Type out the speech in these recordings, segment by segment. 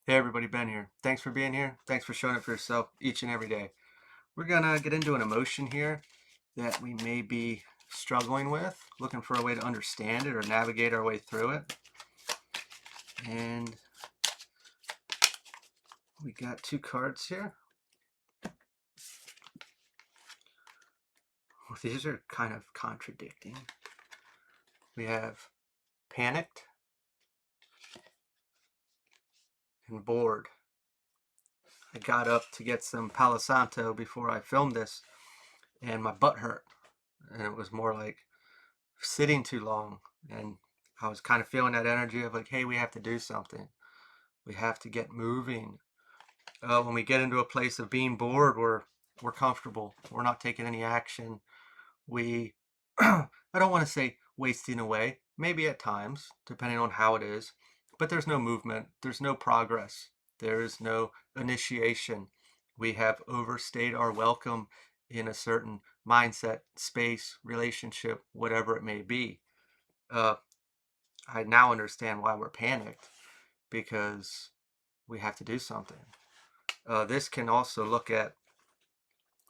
Hey everybody, Ben here. Thanks for being here. Thanks for showing up for yourself each and every day. We're gonna get into an emotion here that we may be struggling with, looking for a way to understand it or navigate our way through it. And we got two cards here. Well, these are kind of contradicting. We have panicked and bored. I got up to get some Palo Santo before I filmed this, and my butt hurt. And it was more like sitting too long. And I was kind of feeling that energy of like, hey, we have to do something. We have to get moving. When we get into a place of being bored, we're comfortable. We're not taking any action. We, I don't want to say wasting away. Maybe at times, depending on how it is. But there's no movement. There's no progress. There is no initiation. We have overstayed our welcome in a certain mindset, space, relationship, whatever it may be. Uh, I now understand why we're panicked because we have to do something. This can also look at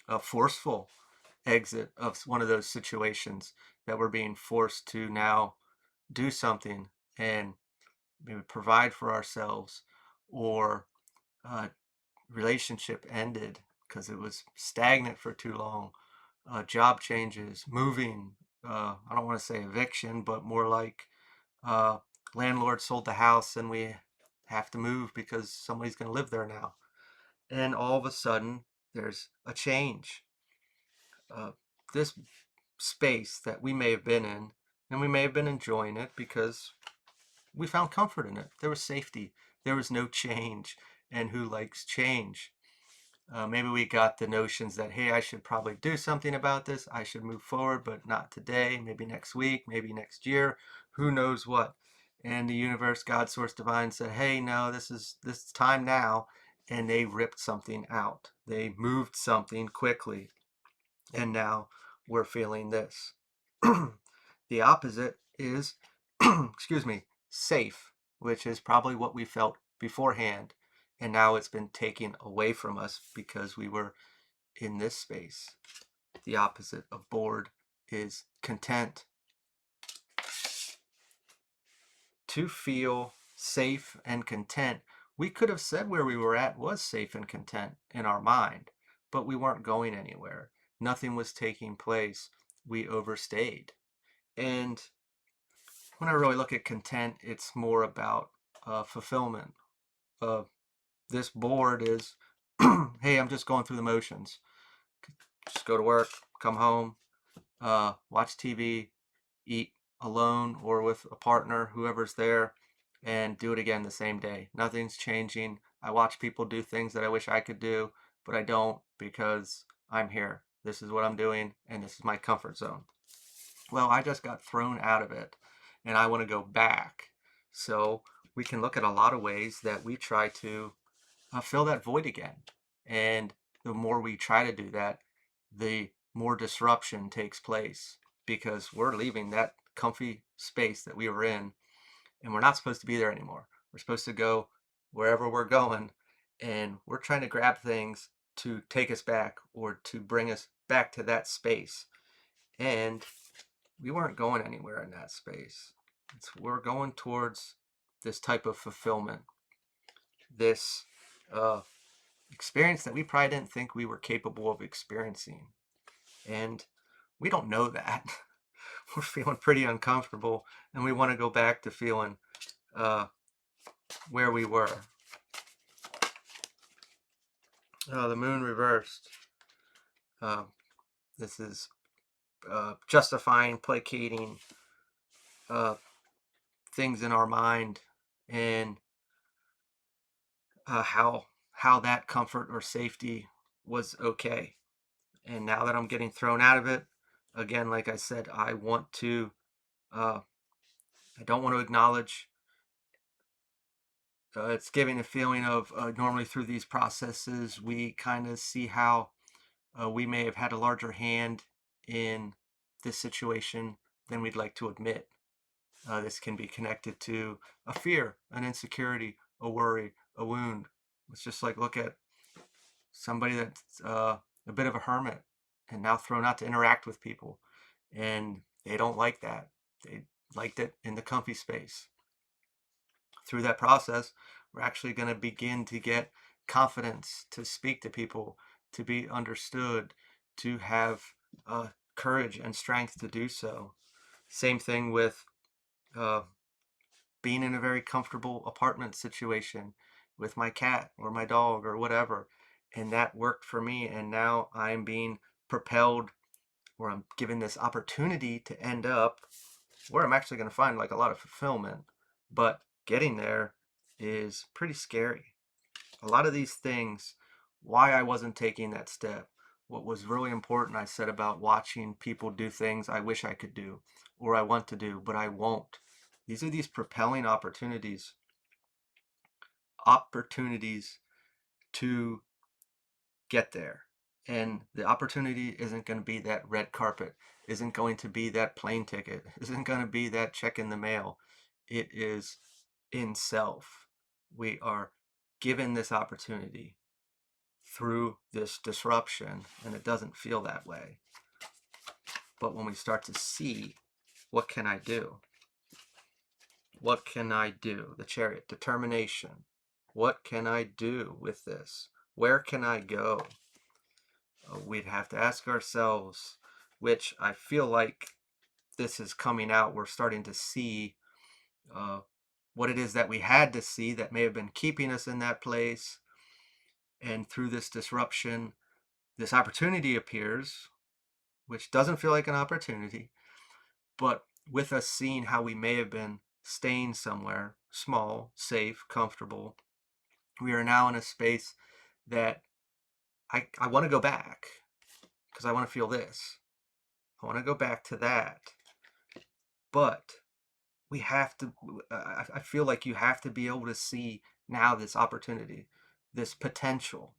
a forceful exit of one of those situations that we're being forced to now do something and maybe provide for ourselves, or a relationship ended because it was stagnant for too long, job changes, moving, I don't want to say eviction, but more like uh, landlord sold the house and we have to move because somebody's going to live there now. And all of a sudden, there's a change. Uh, this space that we may have been in, and we may have been enjoying it because we found comfort in it. There was safety. There was no change. And who likes change? Maybe we got the notions that, hey, I should probably do something about this. I should move forward, but not today. Maybe next week, maybe next year. Who knows what? And the universe, God, source, divine said, hey, no, this time now. And they ripped something out. They moved something quickly. And now we're feeling this. The opposite is, excuse me, safe, which is probably what we felt beforehand. And now it's been taken away from us because we were in this space. The opposite of bored is content. To feel safe and content, we could have said where we were at was safe and content in our mind, but we weren't going anywhere. Nothing was taking place. We overstayed. And when I really look at content, it's more about fulfillment. Uh, this board is, hey, I'm just going through the motions. Just go to work, come home, watch TV, eat alone or with a partner, whoever's there, and do it again the same day. Nothing's changing. I watch people do things that I wish I could do, but I don't because I'm here. This is what I'm doing, and this is my comfort zone. Well, I just got thrown out of it and I want to go back. So we can look at a lot of ways that we try to fill that void again. And the more we try to do that, the more disruption takes place because we're leaving that comfy space that we were in and we're not supposed to be there anymore. We're supposed to go wherever we're going, and we're trying to grab things to take us back or to bring us back to that space. And we weren't going anywhere in that space. We're going towards this type of fulfillment, this uh, experience that we probably didn't think we were capable of experiencing. And we don't know that. We're feeling pretty uncomfortable, and we want to go back to feeling uh, where we were. The moon reversed. Uh, this is justifying, placating uh, things in our mind, and how that comfort or safety was okay. And now that I'm getting thrown out of it, again, like I said, uh, I don't want to acknowledge. It's giving a feeling of normally through these processes, we kind of see how we may have had a larger hand in this situation than we'd like to admit. This can be connected to a fear, an insecurity, a worry, a wound. Let's just like look at somebody that's a bit of a hermit and now thrown out to interact with people, and they don't like that. They liked it in the comfy space. Through that process, we're actually going to begin to get confidence to speak to people, to be understood, to have courage and strength to do so. Same thing with uh, being in a very comfortable apartment situation with my cat or my dog or whatever. And that worked for me. And now I'm being propelled, or I'm given this opportunity to end up where I'm actually going to find like a lot of fulfillment. But getting there is pretty scary. A lot of these things, why I wasn't taking that step, what was really important, I said about watching people do things I wish I could do or I want to do, but I won't. These are these propelling opportunities to get there. And the opportunity isn't going to be that red carpet, isn't going to be that plane ticket, isn't going to be that check in the mail. It is in self. We are given this opportunity through this disruption, and it doesn't feel that way. But when we start to see, what can I do? What can I do? The chariot, determination. What can I do with this? Where can I go? We'd have to ask ourselves, which I feel like this is coming out. We're starting to see uh, what it is that we had to see that may have been keeping us in that place. And through this disruption, this opportunity appears, which doesn't feel like an opportunity, but with us seeing how we may have been staying somewhere small, safe, comfortable, we are now in a space that I want to go back because I want to feel this. I want to go back to that. But we have to, I feel like you have to be able to see now this opportunity, this potential,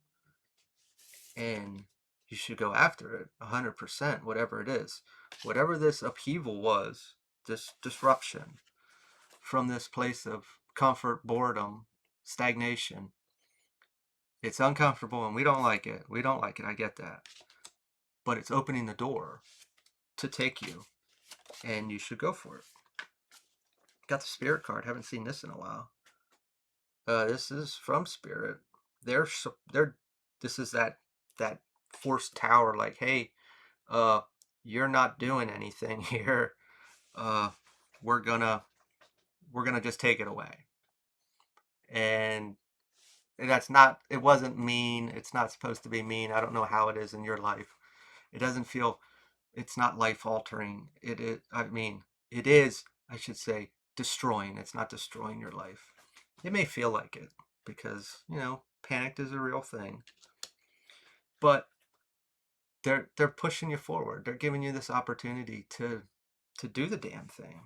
and you should go after it 100%, whatever it is. Whatever this upheaval was, this disruption from this place of comfort, boredom, stagnation, it's uncomfortable and we don't like it. We don't like it. I get that. But it's opening the door to take you, and you should go for it. Got the spirit card. Haven't seen this in a while. This is from Spirit. They're this is that forced tower. Like, hey, uh, you're not doing anything here. Uh, we're gonna just take it away. And that's not. It wasn't mean. It's not supposed to be mean. I don't know how it is in your life. It doesn't feel. It's not life altering. It is. I mean, it is. I should say destroying. It's not destroying your life. It may feel like it because, panic is a real thing. But they're pushing you forward. They're giving you this opportunity to do the damn thing.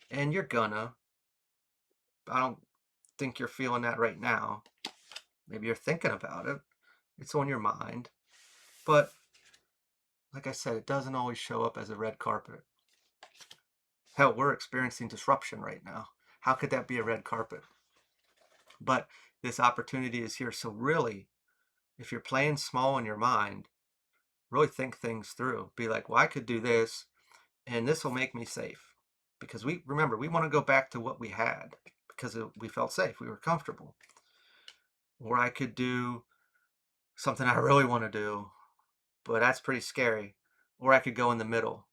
And you're gonna. I don't think you're feeling that right now. Maybe you're thinking about it. It's on your mind. But like I said, it doesn't always show up as a red carpet. Hell, we're experiencing disruption right now. How could that be a red carpet? But this opportunity is here. So really, if you're playing small in your mind, really think things through. Be like, well, I could do this, and this will make me safe. Because we want to go back to what we had because we felt safe, we were comfortable. Or I could do something I really want to do, but that's pretty scary. Or I could go in the middle.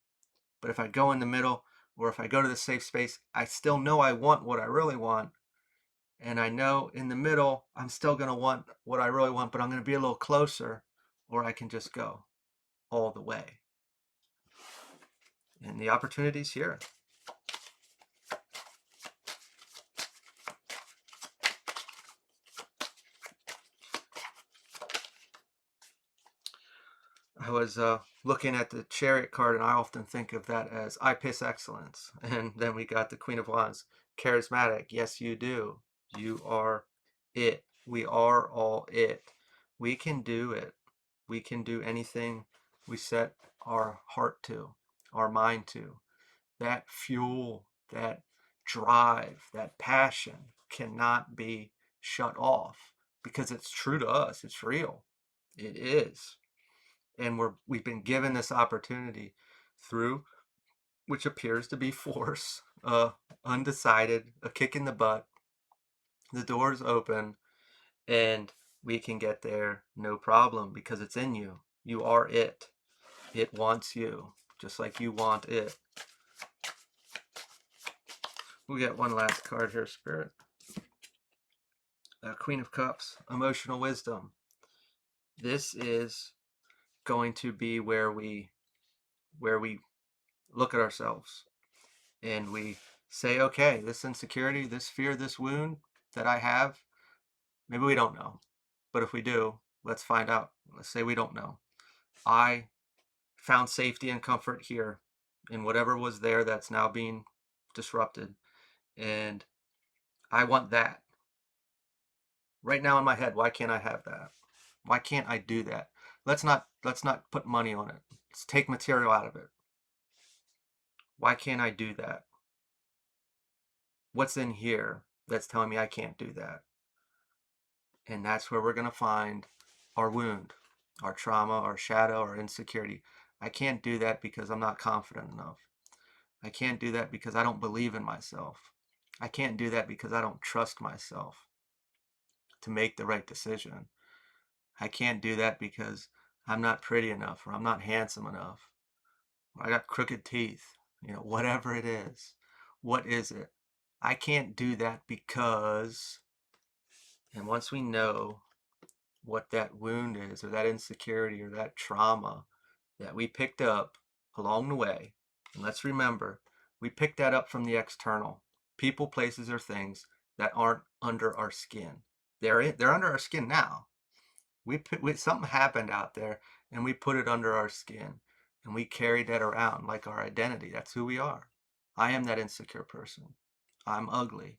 But if I go in the middle, or if I go to the safe space, I still know I want what I really want. And I know in the middle, I'm still going to want what I really want, but I'm going to be a little closer, or I can just go all the way. And the opportunity's here. I was looking at the Chariot card, and I often think of that as I piss excellence. And then we got the Queen of Wands, charismatic. Yes, you do. You are it. We are all it. We can do it. We can do anything we set our heart to, our mind to. That fuel, that drive, that passion cannot be shut off because it's true to us. It's real. It is. And we've been given this opportunity through which appears to be force, undecided, a kick in the butt. The door's open and we can get there no problem because it's in you. You are it. It wants you, just like you want it. We get one last card here, Spirit. Queen of Cups, emotional wisdom. This is going to be where we look at ourselves and we say, okay, this insecurity, this fear, this wound that I have, maybe we don't know. But if we do, let's find out. Let's say we don't know. I found safety and comfort here in whatever was there that's now being disrupted. And I want that. Right now in my head, why can't I have that? Why can't I do that? Let's not put money on it. Let's take material out of it. Why can't I do that? What's in here that's telling me I can't do that? And that's where we're going to find our wound, our trauma, our shadow, our insecurity. I can't do that because I'm not confident enough. I can't do that because I don't believe in myself. I can't do that because I don't trust myself to make the right decision. I can't do that because I'm not pretty enough or I'm not handsome enough or I got crooked teeth, whatever it is. What is it? I can't do that because, and once we know what that wound is or that insecurity or that trauma that we picked up along the way, and let's remember, we picked that up from the external. People, places, or things that aren't under our skin. They're under our skin now. Something happened out there and we put it under our skin and we carried that around like our identity. That's who we are. I am that insecure person. I'm ugly.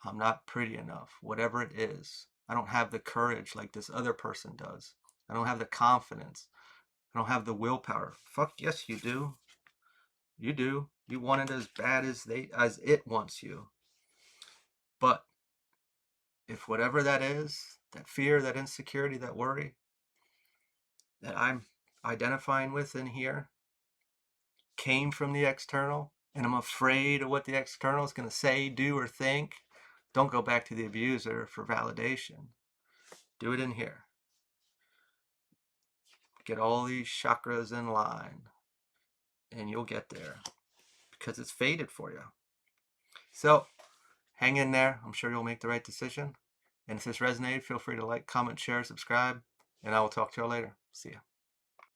I'm not pretty enough. Whatever it is. I don't have the courage like this other person does. I don't have the confidence. I don't have the willpower. Fuck yes, you do. You do. You want it as bad as it wants you. But if whatever that is, that fear, that insecurity, that worry that I'm identifying with in here came from the external, and I'm afraid of what the external is going to say, do, or think, don't go back to the abuser for validation. Do it in here. Get all these chakras in line, and you'll get there because it's fated for you. So hang in there. I'm sure you'll make the right decision. And if this resonated, feel free to like, comment, share, subscribe, and I will talk to you all later. See ya.